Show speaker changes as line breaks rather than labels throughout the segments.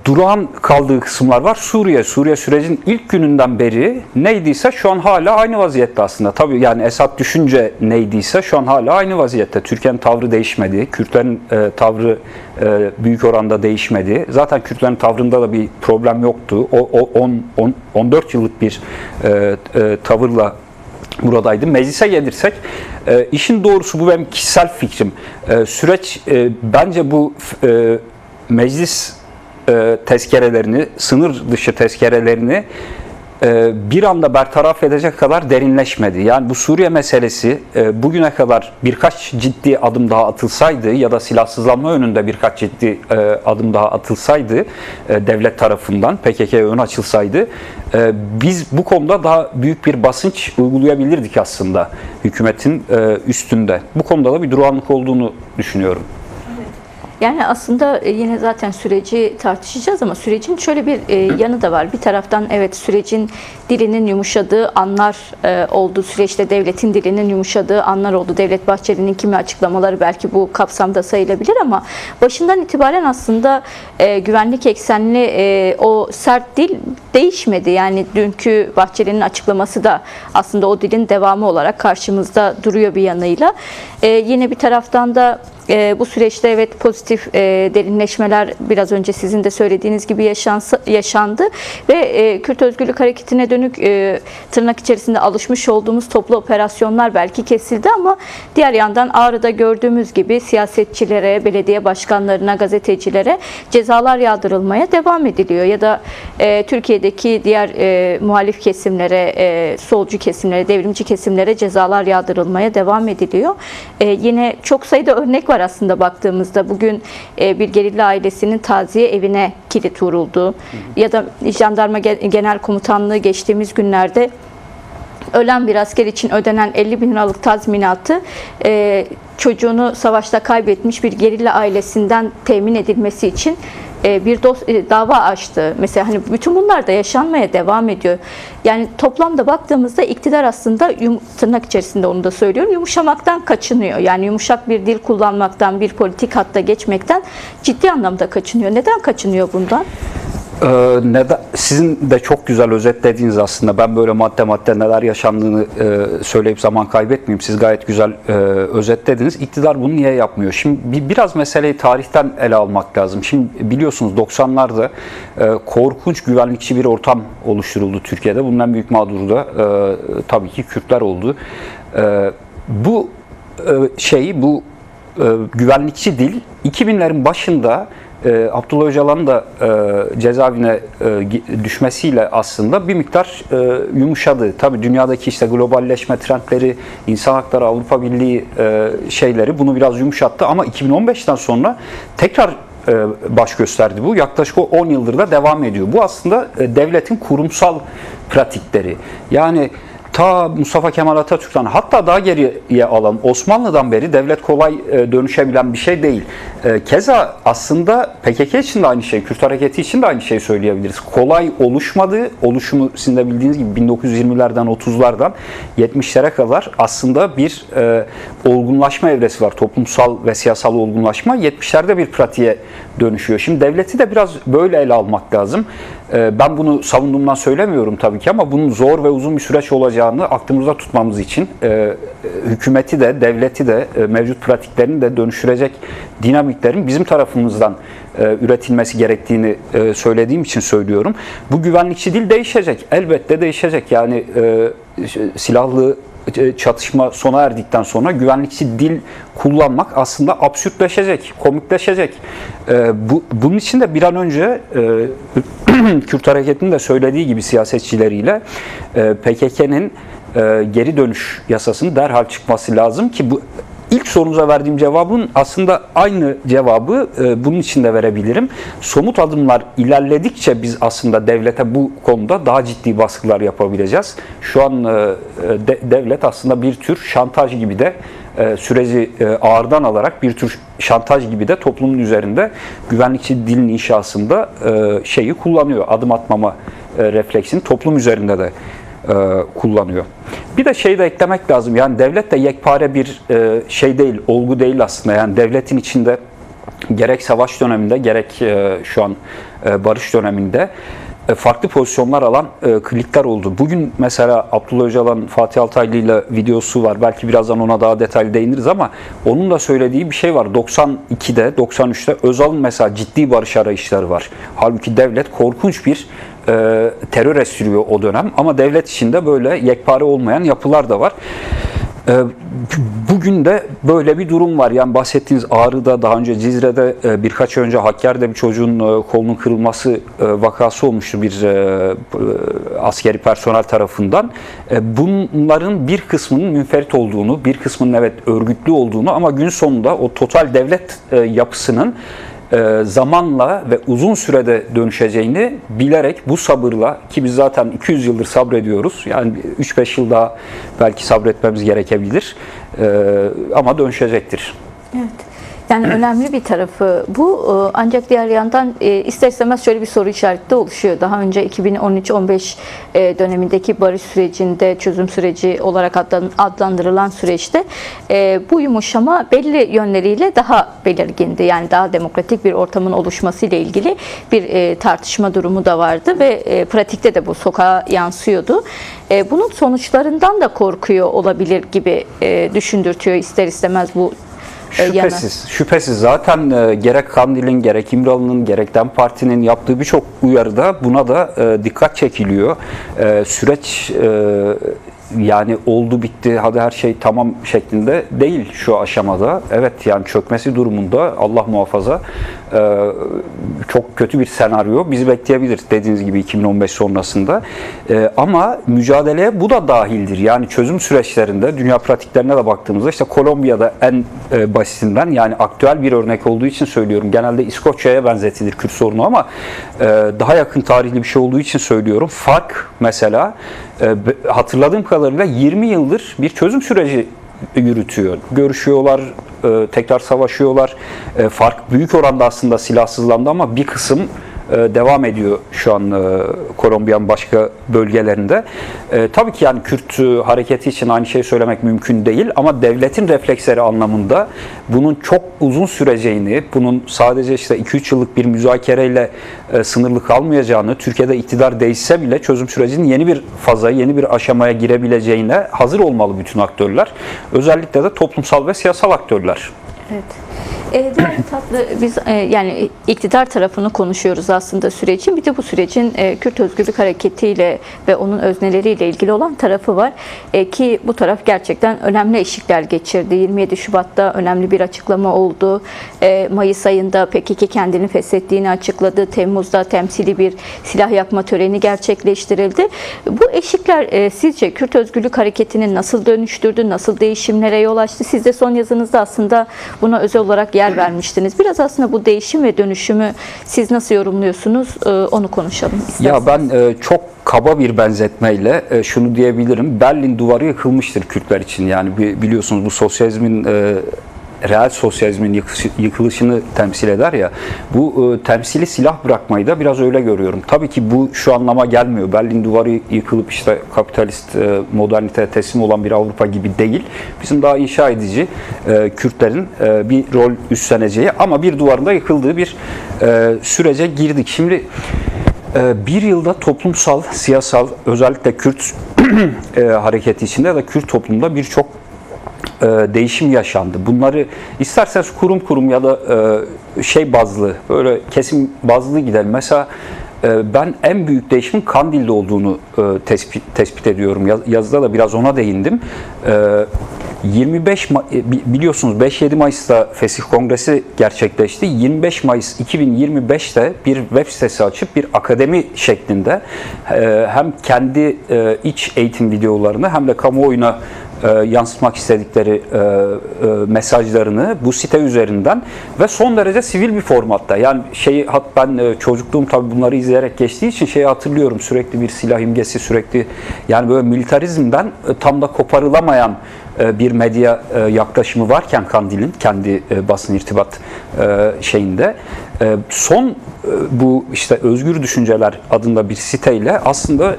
Durağan kaldığı kısımlar var. Suriye sürecin ilk gününden beri neydiyse şu an hala aynı vaziyette aslında. Tabii yani Esad düşünce neydiyse şu an hala aynı vaziyette. Türkiye'nin tavrı değişmedi. Kürtlerin tavrı büyük oranda değişmedi. Zaten Kürtlerin tavrında da bir problem yoktu. 14 yıllık bir tavırla buradaydı. Meclise gelirsek, işin doğrusu bu benim kişisel fikrim. Süreç bence bu meclis tezkerelerini, sınır dışı tezkerelerini bir anda bertaraf edecek kadar derinleşmedi. Yani bu Suriye meselesi bugüne kadar birkaç ciddi adım daha atılsaydı ya da silahsızlanma yönünde birkaç ciddi adım daha atılsaydı devlet tarafından, PKK'ya ön açılsaydı biz bu konuda daha büyük bir basınç uygulayabilirdik aslında hükümetin üstünde. Bu konuda da bir durağanlık olduğunu düşünüyorum.
Yani aslında yine zaten süreci tartışacağız ama sürecin şöyle bir yanı da var. Bir taraftan evet sürecin dilinin yumuşadığı anlar oldu. Süreçte devletin dilinin yumuşadığı anlar oldu. Devlet Bahçeli'nin kimi açıklamaları belki bu kapsamda sayılabilir ama başından itibaren aslında güvenlik eksenli o sert dil değişmedi. Yani dünkü Bahçeli'nin açıklaması da aslında o dilin devamı olarak karşımızda duruyor bir yanıyla. Yine bir taraftan da bu süreçte evet pozitif derinleşmeler biraz önce sizin de söylediğiniz gibi yaşandı ve Kürt Özgürlük Hareketi'ne dönük tırnak içerisinde alışmış olduğumuz toplu operasyonlar belki kesildi ama diğer yandan Ağrı'da gördüğümüz gibi siyasetçilere, belediye başkanlarına, gazetecilere cezalar yağdırılmaya devam ediliyor ya da Türkiye'deki diğer muhalif kesimlere, solcu kesimlere, devrimci kesimlere cezalar yağdırılmaya devam ediliyor. Yine çok sayıda örnek var aslında baktığımızda. Bugün bir gerilla ailesinin taziye evine kilit vuruldu. Ya da Jandarma Genel Komutanlığı geçtiğimiz günlerde ölen bir asker için ödenen 50 bin liralık tazminatı çocuğunu savaşta kaybetmiş bir gerilla ailesinden temin edilmesi için bir dava açtı. Mesela hani bütün bunlar da yaşanmaya devam ediyor. Yani toplamda baktığımızda iktidar aslında tırnak içerisinde onu da söylüyorum, yumuşamaktan kaçınıyor. Yani yumuşak bir dil kullanmaktan, bir politik hatta geçmekten ciddi anlamda kaçınıyor. Neden kaçınıyor bundan?
Sizin de çok güzel özetlediğiniz aslında. Ben böyle madde madde neler yaşandığını söyleyip zaman kaybetmeyeyim. Siz gayet güzel özetlediniz. İktidar bunu niye yapmıyor? Şimdi biraz meseleyi tarihten ele almak lazım. Şimdi biliyorsunuz 90'larda korkunç güvenlikçi bir ortam oluşturuldu Türkiye'de. Bunun en büyük mağduru da tabii ki Kürtler oldu. Bu güvenlikçi dil 2000'lerin başında Abdullah Öcalan'ın da cezaevine düşmesiyle aslında bir miktar yumuşadı. Tabii dünyadaki işte globalleşme trendleri, insan hakları, Avrupa Birliği şeyleri bunu biraz yumuşattı ama 2015'ten sonra tekrar baş gösterdi bu. Yaklaşık 10 yıldır da devam ediyor. Bu aslında devletin kurumsal pratikleri. Yani ta Mustafa Kemal Atatürk'ten hatta daha geriye alalım. Osmanlı'dan beri devlet kolay dönüşebilen bir şey değil. Keza aslında PKK için de aynı şey, Kürt hareketi için de aynı şey söyleyebiliriz. Kolay oluşmadı. Oluşumu sizin de bildiğiniz gibi 1920'lerden 30'lardan 70'lere kadar aslında bir olgunlaşma evresi var. Toplumsal ve siyasal olgunlaşma 70'lerde bir pratiğe dönüşüyor. Şimdi devleti de biraz böyle ele almak lazım. Ben bunu savunduğumdan söylemiyorum tabii ki ama bunun zor ve uzun bir süreç olacağını aklımızda tutmamız için hükümeti de, devleti de, mevcut pratiklerini de dönüştürecek dinamiklerin bizim tarafımızdan üretilmesi gerektiğini söylediğim için söylüyorum. Bu güvenlikçi dil değişecek. Elbette değişecek. Yani silahlı çatışma sona erdikten sonra güvenlikçi dil kullanmak aslında absürtleşecek, komikleşecek. Bunun için de bir an önce Kürt hareketinin de söylediği gibi siyasetçileriyle PKK'nın geri dönüş yasasının derhal çıkması lazım ki bu İlk sorunuza verdiğim cevabın aslında aynı cevabı bunun için de verebilirim. Somut adımlar ilerledikçe biz aslında devlete bu konuda daha ciddi baskılar yapabileceğiz. Şu an devlet aslında bir tür şantaj gibi de süreci ağırdan alarak bir tür şantaj gibi de toplumun üzerinde güvenlikçi dilin inşasında şeyi kullanıyor. Adım atmama refleksini toplum üzerinde de kullanıyor. Bir de şeyi de eklemek lazım. Yani devlet de yekpare bir şey değil, olgu değil aslında. Yani devletin içinde gerek savaş döneminde gerek şu an barış döneminde farklı pozisyonlar alan klikler oldu. Bugün mesela Abdullah Öcalan, Fatih Altaylı ile videosu var. Belki birazdan ona daha detaylı değiniriz ama onun da söylediği bir şey var. 92'de, 93'te Özal'ın mesela ciddi barış arayışları var. Halbuki devlet korkunç bir terör estiriyor o dönem. Ama devlet içinde böyle yekpare olmayan yapılar da var. Bugün de böyle bir durum var. Yani bahsettiğiniz Ağrı'da, daha önce Cizre'de, birkaç ay önce Hakkari'de bir çocuğun kolunun kırılması vakası olmuştu bir askeri personel tarafından. Bunların bir kısmının münferit olduğunu, bir kısmının evet örgütlü olduğunu ama gün sonunda o total devlet yapısının zamanla ve uzun sürede dönüşeceğini bilerek bu sabırla, ki biz zaten 200 yıldır sabrediyoruz. Yani 3-5 yıl daha belki sabretmemiz gerekebilir ama dönüşecektir.
Evet. Yani önemli bir tarafı bu. Ancak diğer yandan ister istemez şöyle bir soru işareti de oluşuyor. Daha önce 2013-15 dönemindeki barış sürecinde, çözüm süreci olarak adlandırılan süreçte bu yumuşama belli yönleriyle daha belirgindi. Yani daha demokratik bir ortamın oluşması ile ilgili bir tartışma durumu da vardı ve pratikte de bu sokağa yansıyordu. Bunun sonuçlarından da korkuyor olabilir gibi düşündürtüyor ister istemez bu
Şüphesiz. Zaten gerek Kandil'in, gerek İmralı'nın, gerek DEM Parti'nin yaptığı birçok uyarıda buna da dikkat çekiliyor. Süreç yani oldu bitti, hadi her şey tamam şeklinde değil şu aşamada. Evet, yani çökmesi durumunda Allah muhafaza çok kötü bir senaryo bizi bekleyebilir dediğiniz gibi 2015 sonrasında. Ama mücadeleye bu da dahildir. Yani çözüm süreçlerinde dünya pratiklerine de baktığımızda işte Kolombiya'da en basitinden, yani aktüel bir örnek olduğu için söylüyorum. Genelde İskoçya'ya benzetilir Kürt sorunu ama daha yakın tarihli bir şey olduğu için söylüyorum. FARC mesela hatırladığım kadarıyla 20 yıldır bir çözüm süreci yürütüyor. Görüşüyorlar, tekrar savaşıyorlar. FARC büyük oranda aslında silahsızlandı ama bir kısım devam ediyor şu an Kolombiya'nın başka bölgelerinde. Tabii ki yani Kürt hareketi için aynı şeyi söylemek mümkün değil ama devletin refleksleri anlamında bunun çok uzun süreceğini, bunun sadece işte 2-3 yıllık bir müzakereyle sınırlı kalmayacağını, Türkiye'de iktidar değişse bile çözüm sürecinin yeni bir faza, yeni bir aşamaya girebileceğine hazır olmalı bütün aktörler. Özellikle de toplumsal ve siyasal aktörler.
Evet. Diğer tatlı biz yani iktidar tarafını konuşuyoruz aslında sürecin. Bir de bu sürecin Kürt Özgürlük Hareketi ile ve onun özneleriyle ilgili olan tarafı var. Ki bu taraf gerçekten önemli eşikler geçirdi. 27 Şubat'ta önemli bir açıklama oldu. Mayıs ayında PKK kendini feshettiğini açıkladı. Temmuz'da temsili bir silah yakma töreni gerçekleştirildi. Bu eşikler sizce Kürt Özgürlük Hareketi'ni nasıl dönüştürdü, nasıl değişimlere yol açtı? Siz de son yazınızda aslında buna özel olarak yer vermiştiniz. Biraz aslında bu değişim ve dönüşümü siz nasıl yorumluyorsunuz? Onu konuşalım isterseniz.
Ya ben çok kaba bir benzetmeyle şunu diyebilirim. Berlin Duvarı yıkılmıştır Kürtler için. Yani biliyorsunuz bu sosyalizmin reel sosyalizmin yıkılışını temsil eder ya, bu temsili silah bırakmayı da biraz öyle görüyorum. Tabii ki bu şu anlama gelmiyor. Berlin Duvarı yıkılıp işte kapitalist moderniteye teslim olan bir Avrupa gibi değil. Bizim daha inşa edici Kürtlerin bir rol üstleneceği ama bir duvarın da yıkıldığı bir sürece girdik. Şimdi bir yılda toplumsal, siyasal, özellikle Kürt hareketi içinde ya da Kürt toplumunda birçok değişim yaşandı. Bunları isterseniz kurum kurum ya da şey bazlı, böyle kesim bazlı gidelim. Mesela ben en büyük değişimin Kandil'de olduğunu tespit ediyorum. Yazıda da biraz ona değindim. 25 biliyorsunuz 5-7 Mayıs'ta Fesih Kongresi gerçekleşti. 25 Mayıs 2025'te bir web sitesi açıp bir akademi şeklinde hem kendi iç eğitim videolarını hem de kamuoyuna yansıtmak istedikleri mesajlarını bu site üzerinden ve son derece sivil bir formatta, yani ben çocukluğum tabii bunları izleyerek geçtiği için şeyi hatırlıyorum, sürekli bir silah imgesi, sürekli yani böyle militarizmden tam da koparılamayan bir medya yaklaşımı varken Kandil'in kendi basın irtibat şeyinde son bu işte Özgür Düşünceler adında bir siteyle aslında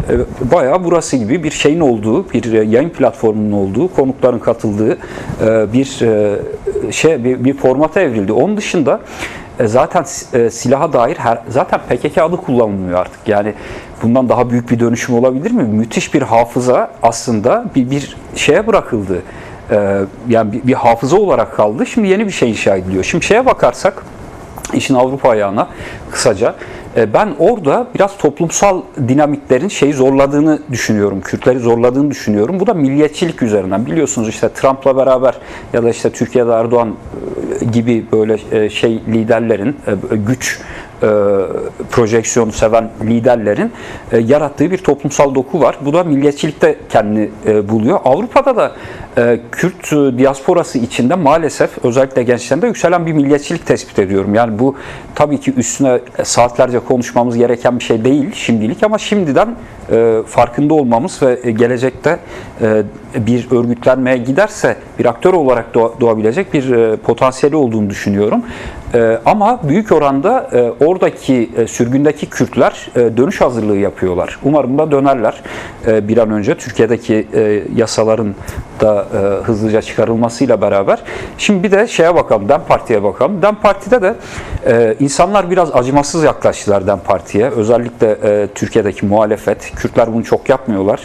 bayağı burası gibi bir şeyin olduğu, bir yayın platformunun olduğu, konukların katıldığı bir formata evrildi. Onun dışında zaten silaha dair zaten PKK adı kullanılmıyor artık. Yani bundan daha büyük bir dönüşüm olabilir mi? Müthiş bir hafıza aslında bir şeye bırakıldı. Yani bir hafıza olarak kaldı. Şimdi yeni bir şey inşa ediliyor. Şimdi şeye bakarsak, işin Avrupa ayağına kısaca, ben orada biraz toplumsal dinamiklerin şeyi zorladığını düşünüyorum. Kürtleri zorladığını düşünüyorum. Bu da milliyetçilik üzerinden. Biliyorsunuz işte Trump'la beraber ya da işte Türkiye'de Erdoğan gibi böyle liderlerin, güç projeksiyonu seven liderlerin yarattığı bir toplumsal doku var. Bu da milliyetçilikte kendini buluyor. Avrupa'da da Kürt diasporası içinde maalesef özellikle gençlerinde yükselen bir milliyetçilik tespit ediyorum. Yani bu tabii ki üstüne saatlerce konuşmamız gereken bir şey değil şimdilik, ama şimdiden farkında olmamız ve gelecekte bir örgütlenmeye giderse bir aktör olarak doğabilecek bir potansiyeli olduğunu düşünüyorum. Ama büyük oranda oradaki sürgündeki Kürtler dönüş hazırlığı yapıyorlar. Umarım da dönerler bir an önce, Türkiye'deki yasaların da hızlıca çıkarılmasıyla beraber. Şimdi bir de şeye bakalım, DEM Parti'ye bakalım. DEM Parti'de de insanlar biraz acımasız yaklaştılar DEM Parti'ye. Özellikle Türkiye'deki muhalefet. Kürtler bunu çok yapmıyorlar.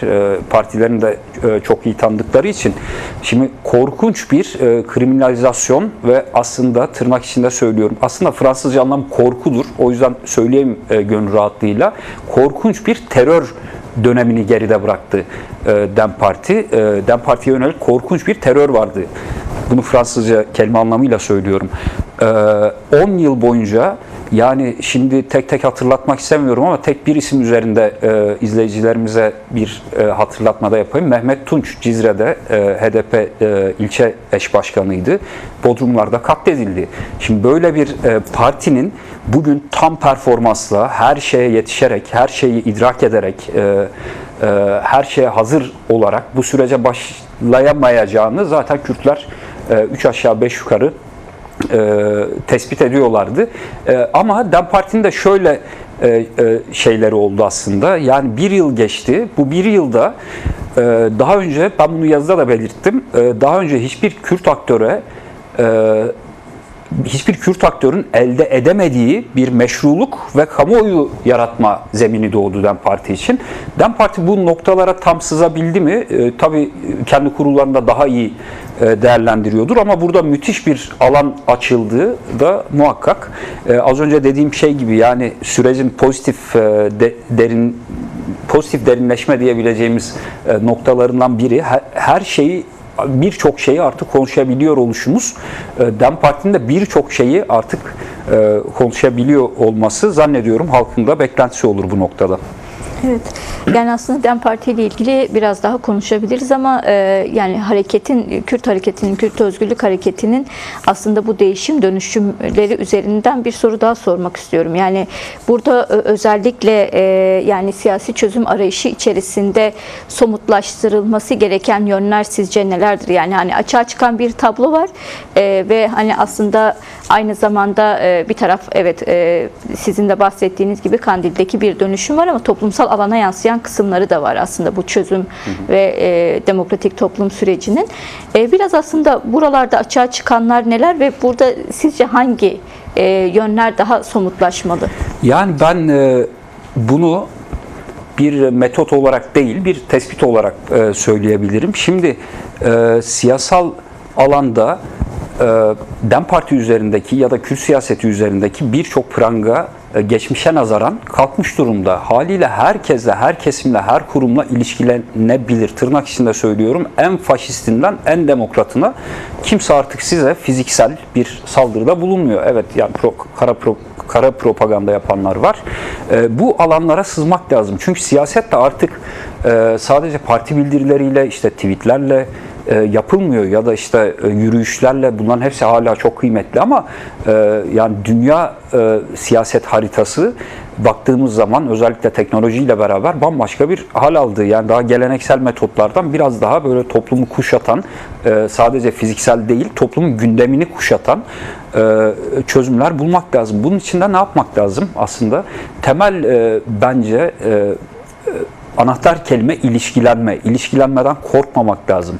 Partilerini de çok iyi tanıdıkları için. Şimdi korkunç bir kriminalizasyon ve aslında tırnak içinde söylüyorum, aslında Fransızca anlam korkudur. O yüzden söyleyeyim gönül rahatlığıyla. Korkunç bir terör dönemini geride bıraktı DEM Parti. DEM Parti'ye yönelik korkunç bir terör vardı. Bunu Fransızca kelime anlamıyla söylüyorum. 10 yıl boyunca, yani şimdi tek tek hatırlatmak istemiyorum ama tek bir isim üzerinde izleyicilerimize bir hatırlatmada yapayım. Mehmet Tunç Cizre'de HDP ilçe eş başkanıydı. Bodrumlarda katledildi. Şimdi böyle bir partinin bugün tam performansla, her şeye yetişerek, her şeyi idrak ederek, her şeye hazır olarak bu sürece başlayamayacağını zaten Kürtler 3 aşağı 5 yukarı tespit ediyorlardı. Ama DEM Parti'nin de şöyle şeyleri oldu aslında. Yani bir yıl geçti. Bu bir yılda daha önce, ben bunu yazıda da belirttim, daha önce hiçbir Kürt aktörün elde edemediği bir meşruluk ve kamuoyu yaratma zemini doğdu DEM Parti için. DEM Parti bu noktalara tam sızabildi mi? Tabii kendi kurullarında daha iyi değerlendiriyordur ama burada müthiş bir alan açıldığı da muhakkak. Az önce dediğim şey gibi, yani sürecin pozitif derinleşme diyebileceğimiz noktalarından biri, her şeyi, birçok şeyi artık konuşabiliyor oluşumuz. DEM Parti'nin de birçok şeyi artık konuşabiliyor olması, zannediyorum halkın da beklentisi olur bu noktada.
Evet. Yani aslında DEM Parti ile ilgili biraz daha konuşabiliriz ama yani Kürt hareketinin, Kürt Özgürlük Hareketi'nin aslında bu değişim dönüşümleri üzerinden bir soru daha sormak istiyorum. Yani burada özellikle yani siyasi çözüm arayışı içerisinde somutlaştırılması gereken yönler sizce nelerdir? Yani hani açığa çıkan bir tablo var ve hani aslında aynı zamanda bir taraf, evet, sizin de bahsettiğiniz gibi Kandil'deki bir dönüşüm var ama toplumsal alana yansıyan kısımları da var aslında bu çözüm ve demokratik toplum sürecinin. Biraz aslında buralarda açığa çıkanlar neler ve burada sizce hangi yönler daha somutlaşmalı?
Yani ben bunu bir metot olarak değil, bir tespit olarak söyleyebilirim. Şimdi siyasal alanda DEM Parti üzerindeki ya da Kürt siyaseti üzerindeki birçok pranga geçmişe nazaran kalkmış durumda. Haliyle herkesle, her kesimle, her kurumla ilişkilenebilir. Tırnak içinde söylüyorum. En faşistinden en demokratına kimse artık size fiziksel bir saldırıda bulunmuyor. Evet, yani kara propaganda yapanlar var. Bu alanlara sızmak lazım. Çünkü siyaset de artık sadece parti bildirileriyle, işte tweetlerle yapılmıyor ya da işte yürüyüşlerle, bunların hepsi hala çok kıymetli ama yani dünya siyaset haritası baktığımız zaman özellikle teknolojiyle beraber bambaşka bir hal aldı. Yani daha geleneksel metotlardan biraz daha böyle toplumu kuşatan, sadece fiziksel değil, toplumun gündemini kuşatan çözümler bulmak lazım. Bunun için de ne yapmak lazım aslında? Temel bence anahtar kelime ilişkilenme. İlişkilenmeden korkmamak lazım.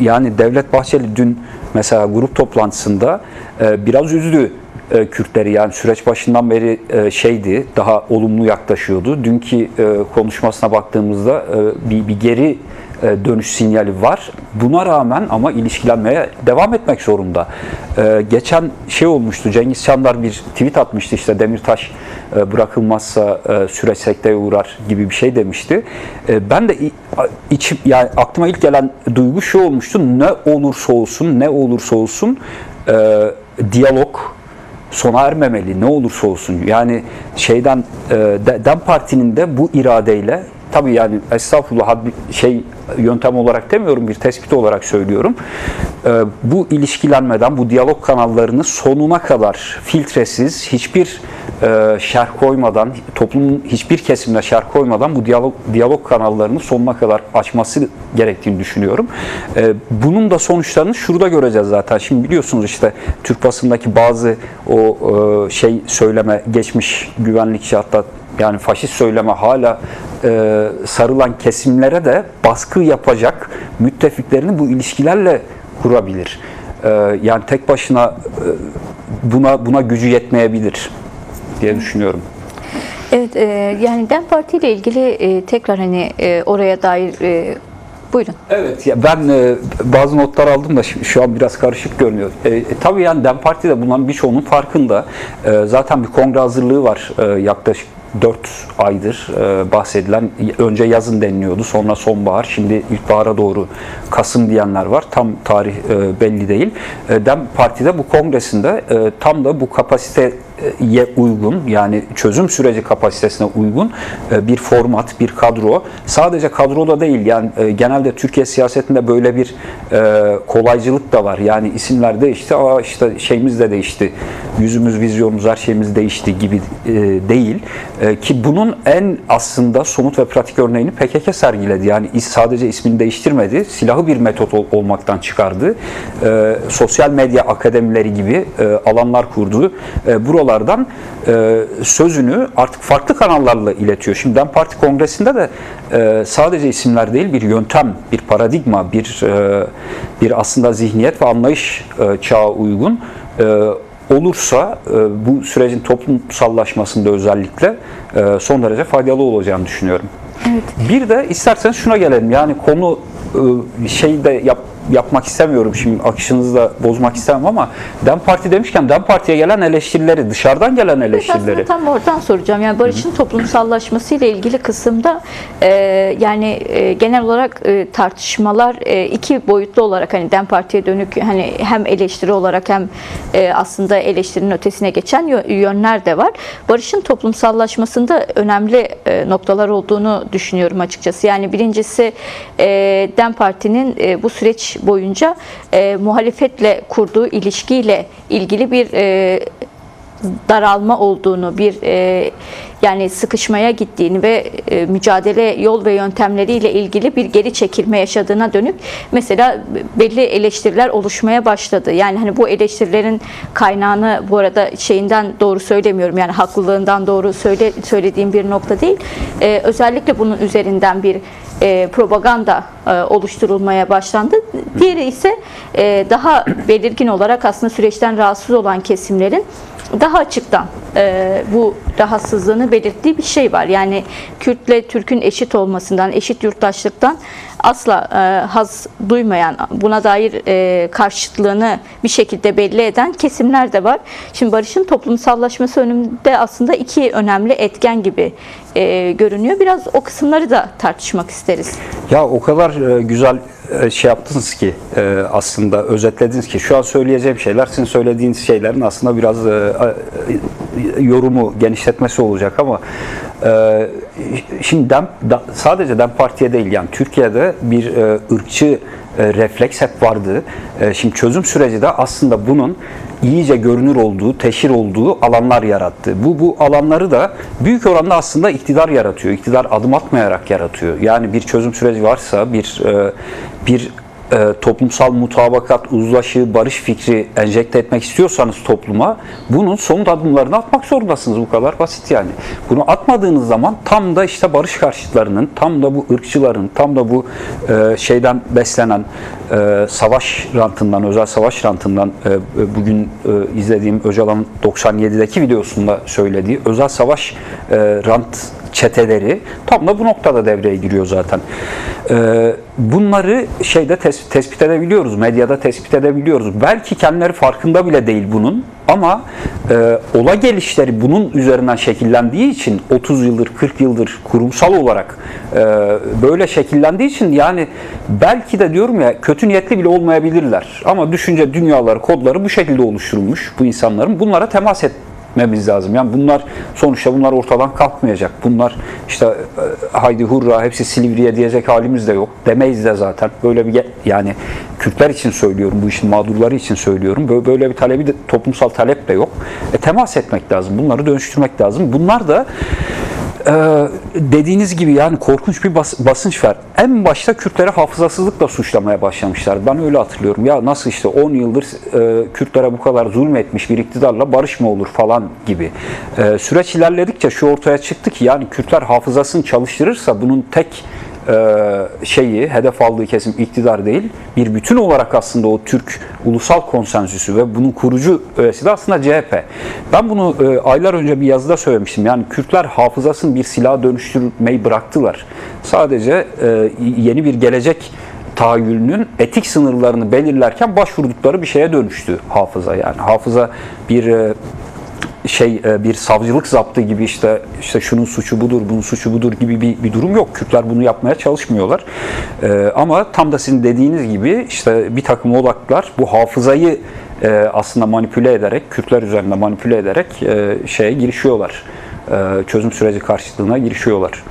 Yani Devlet Bahçeli dün mesela grup toplantısında biraz üzdü Kürtleri, yani süreç başından beri şeydi, daha olumlu yaklaşıyordu. Dünkü konuşmasına baktığımızda bir geri dönüş sinyali var. Buna rağmen ama ilişkilenmeye devam etmek zorunda. Geçen şey olmuştu, Cengiz Çandar bir tweet atmıştı, işte Demirtaş bırakılmazsa süreç sekteye uğrar gibi bir şey demişti. Ben de yani aklıma ilk gelen duygu şu olmuştu: ne olursa olsun, ne olursa olsun diyalog sona ermemeli, ne olursa olsun. Yani DEM Parti'nin de bu iradeyle, tabii yani estağfurullah, yöntem olarak demiyorum, bir tespit olarak söylüyorum. Bu ilişkilenmeden, bu diyalog kanallarını sonuna kadar filtresiz, hiçbir şerh koymadan, toplumun hiçbir kesimine şerh koymadan bu diyalog kanallarını sonuna kadar açması gerektiğini düşünüyorum. Bunun da sonuçlarını şurada göreceğiz zaten. Şimdi biliyorsunuz, işte Türk basındaki bazı o söyleme, geçmiş güvenlikçi, hatta yani faşist söyleme hala sarılan kesimlere de baskı yapacak müttefiklerini bu ilişkilerle kurabilir. Yani tek başına buna gücü yetmeyebilir diye düşünüyorum.
Evet, yani DEM Parti ile ilgili tekrar oraya dair buyurun.
Evet, ya ben bazı notlar aldım da şu an biraz karışık görünüyor. Tabii yani DEM Parti de bunların birçoğunun farkında. Zaten bir kongre hazırlığı var, yaklaşık 4 aydır bahsedilen. Önce yazın deniliyordu, sonra sonbahar, şimdi ilkbahara doğru Kasım diyenler var. Tam tarih belli değil. DEM Parti'de bu kongresinde tam da bu kapasiteye uygun, yani çözüm süreci kapasitesine uygun bir format, bir kadro. Sadece kadroda değil, yani genelde Türkiye siyasetinde böyle bir kolaycılık da var. Yani isimler değişti, işte şeyimiz de değişti, yüzümüz, vizyonumuz, her şeyimiz değişti gibi değil. Ki bunun en aslında somut ve pratik örneğini PKK sergiledi. Yani sadece ismini değiştirmedi, silahı bir metot olmaktan çıkardı. Sosyal medya akademileri gibi alanlar kurdu. Buralardan sözünü artık farklı kanallarla iletiyor. Şimdi DEM Parti Kongresi'nde de sadece isimler değil, bir yöntem, bir paradigma, bir aslında zihniyet ve anlayış çağa uygun olursa bu sürecin toplumsallaşmasında özellikle son derece faydalı olacağını düşünüyorum.
Evet.
Bir de isterseniz şuna gelelim. Yani konu yapmak istemiyorum, şimdi akışınızı da bozmak istemem, ama DEM Parti demişken DEM Parti'ye gelen eleştirileri, dışarıdan gelen eleştirileri.
Aslında tam oradan soracağım. Yani barışın toplumsallaşması ile ilgili kısımda genel olarak tartışmalar iki boyutlu olarak, hani DEM Parti'ye dönük, hani hem eleştiri olarak hem aslında eleştirinin ötesine geçen yönler de var. Barışın toplumsallaşmasında önemli noktalar olduğunu düşünüyorum açıkçası. Yani birincisi, DEM Parti'nin bu süreç boyunca muhalefetle kurduğu ilişkiyle ilgili bir daralma olduğunu, yani sıkışmaya gittiğini ve mücadele yol ve yöntemleriyle ilgili bir geri çekilme yaşadığına dönük mesela belli eleştiriler oluşmaya başladı. Yani hani bu eleştirilerin kaynağını, bu arada şeyinden doğru söylemiyorum, yani haklılığından doğru söylediğim bir nokta değil. Özellikle bunun üzerinden bir propaganda oluşturulmaya başlandı. Diğeri ise daha belirgin olarak aslında süreçten rahatsız olan kesimlerin daha açıktan bu rahatsızlığını belirttiği bir şey var. Yani Kürtle Türk'ün eşit olmasından, eşit yurttaşlıktan asla haz duymayan, buna dair karşıtlığını bir şekilde belli eden kesimler de var. Şimdi barışın toplumsallaşması önünde aslında iki önemli etken gibi görünüyor. Biraz o kısımları da tartışmak isteriz.
Ya o kadar güzel şey yaptınız ki, aslında özetlediniz ki, şu an söyleyeceğim şeyler sizin söylediğiniz şeylerin aslında biraz yorumu, genişletmesi olacak, ama şimdi sadece DEM Parti'ye değil, yani Türkiye'de bir ırkçı refleks hep vardı. Şimdi çözüm süreci de aslında bunun iyice görünür olduğu, teşhir olduğu alanlar yarattı. Bu alanları da büyük oranda aslında iktidar yaratıyor. İktidar adım atmayarak yaratıyor. Yani bir çözüm süreci varsa, bir toplumsal mutabakat, uzlaşı, barış fikri enjekte etmek istiyorsanız topluma bunun somut adımlarını atmak zorundasınız. Bu kadar basit yani. Bunu atmadığınız zaman tam da işte barış karşıtlarının, tam da bu ırkçıların, tam da bu şeyden beslenen savaş rantından, özel savaş rantından bugün izlediğim Öcalan'ın 97'deki videosunda söylediği özel savaş rant çeteleri tam da bu noktada devreye giriyor zaten. Bunları şeyde tespit edebiliyoruz, medyada tespit edebiliyoruz. Belki kendileri farkında bile değil bunun ama ola gelişleri bunun üzerinden şekillendiği için 30 yıldır, 40 yıldır kurumsal olarak böyle şekillendiği için yani belki de diyorum ya kötü niyetli bile olmayabilirler. Ama düşünce dünyaları, kodları bu şekilde oluşturulmuş bu insanların. Bunlara temas etmemiz lazım. Yani bunlar sonuçta bunlar ortadan kalkmayacak. Bunlar işte haydi hurra hepsi Silivri'ye diyecek halimiz de yok. Demeyiz de zaten. Böyle bir yani Kürtler için söylüyorum, bu işin mağdurları için söylüyorum. Böyle bir talebi de, toplumsal talep de yok. Temas etmek lazım. Bunları dönüştürmek lazım. Bunlar da dediğiniz gibi yani korkunç bir basınç var. En başta Kürtleri hafızasızlıkla suçlamaya başlamışlar. Ben öyle hatırlıyorum. Ya nasıl işte 10 yıldır Kürtlere bu kadar zulmetmiş bir iktidarla barış mı olur falan gibi. Süreç ilerledikçe şu ortaya çıktı ki yani Kürtler hafızasını çalıştırırsa bunun tek hedef aldığı kesim iktidar değil, bir bütün olarak aslında o Türk ulusal konsensüsü ve bunun kurucu öğesi de aslında CHP. Ben bunu aylar önce bir yazıda söylemiştim. Yani Kürtler hafızasını bir silaha dönüştürmeyi bıraktılar. Sadece yeni bir gelecek tahayyülünün etik sınırlarını belirlerken başvurdukları bir şeye dönüştü hafıza. Yani hafıza bir savcılık zaptı gibi işte şunun suçu budur, bunun suçu budur gibi bir durum yok. Kürtler bunu yapmaya çalışmıyorlar. Ama tam da sizin dediğiniz gibi işte bir takım odaklar bu hafızayı aslında manipüle ederek, Kürtler üzerinde manipüle ederek girişiyorlar. Çözüm süreci karşıtlığına girişiyorlar.